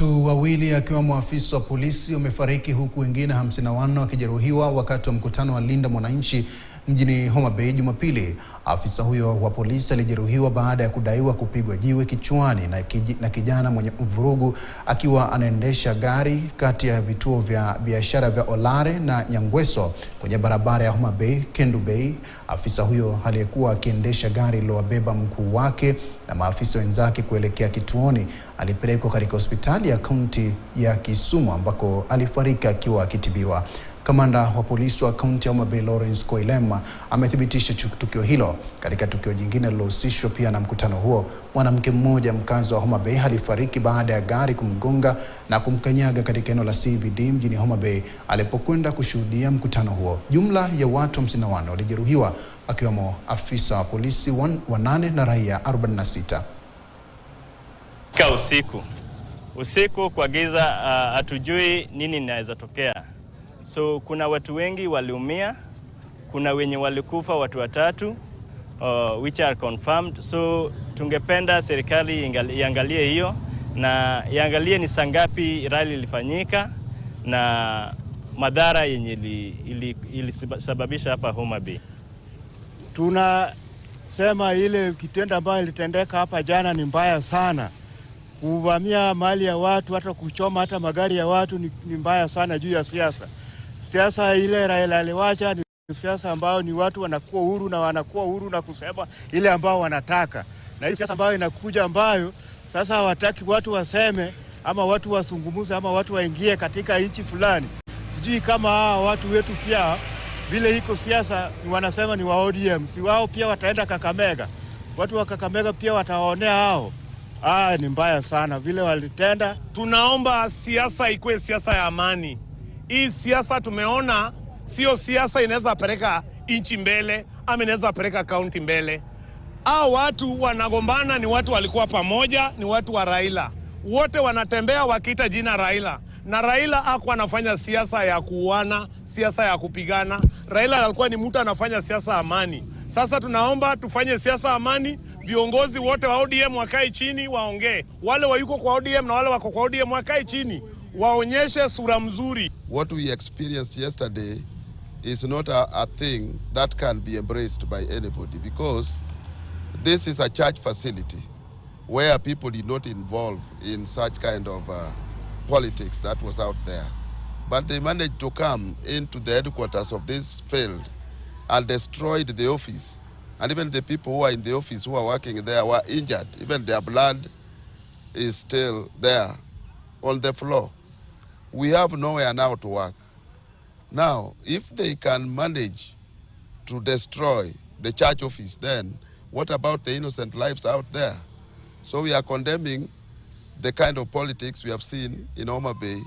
Watu wawili akiwemo afisa wa polisi wamefariki huku wengine 54 wakijeruhiwa wakati wa mkutano wa Linda Mwananchi mjini Homa Bay Jumapili. Afisa huyo wa polisi alijeruhiwa baada ya kudaiwa kupigwa jiwe kichwani na kijana mwenye vurugu akiwa anaendesha gari kati ya vituo vya biashara vya Olare na Nyangweso kwenye barabara ya Homa Bay Kendu Bay. Afisa huyo aliyekuwa akiendesha gari lililobeba mkuu wake na maafisa wenzake kuelekea kituoni alipelekwa katika hospitali ya kaunti ya Kisumu ambako alifariki akiwa akitibiwa. Kamanda wa polisi wa kaunti ya Homa Bay Lawrence Koilema amethibitisha tukio hilo. Katika tukio jingine lilohusishwa pia na mkutano huo, mwanamke mmoja mkazi wa Homa Bay alifariki baada ya gari kumgonga na kumkanyaga katika eneo la CBD mjini Homa Bay alipokwenda kushuhudia mkutano huo. Jumla ya watu 54 walijeruhiwa akiwemo afisa wa polisi 8 na raia 46. Usiku kwa giza hatujui nini inaweza tokea. So kuna watu wengi waliumia, kuna wenye walikufa watu watatu which are confirmed. So tungependa serikali iangalie hiyo na iangalie ni saa ngapi rally ilifanyika na madhara yenye ilisababisha hapa Homa Bay. Tunasema ile kitendo ambayo ilitendeka hapa jana ni mbaya sana. Kuvamia mali ya watu, hata kuchoma hata magari ya watu ni mbaya sana juu ya siasa. Siasa ile Raila aliwacha ni siasa ambayo ni watu wanakuwa huru na kusema ile ambao wanataka. Na hii siasa ambayo inakuja ambayo sasa hawataki watu waseme ama watu wasungumuze ama watu waingie katika nchi fulani. Sijui kama watu wetu pia vile iko siasa wanasema ni wa ODM, si wao pia wataenda Kakamega. Watu wa Kakamega pia watawaonea hao. Ni mbaya sana vile walitenda. Tunaomba siasa ikuwe siasa ya amani. Hii siasa tumeona sio siasa inaweza peleka nchi mbele ama inaweza peleka kaunti mbele. Watu wanagombana ni watu walikuwa pamoja, ni watu wa Raila. Wote wanatembea wakiita jina Raila. Na Raila hakuwa anafanya siasa ya kuuana, siasa ya kupigana. Raila alikuwa ni mtu anafanya siasa amani. Sasa tunaomba tufanye siasa amani. Viongozi wote wa ODM wakae chini waongee. Wale wayuko kwa ODM na wale wako kwa ODM wakae chini waonyeshe sura mzuri. What we experienced yesterday is not a thing that can be embraced by anybody, because this is a church facility where people did not involve in such kind of politics that was out there. But they managed to come into the headquarters of this field and destroyed the office. And even the people who are in the office who are working there were injured. Even their blood is still there on the floor. We have nowhere now to work. Now, if they can manage to destroy the church office, then what about the innocent lives out there? So we are condemning the kind of politics we have seen in Homa Bay.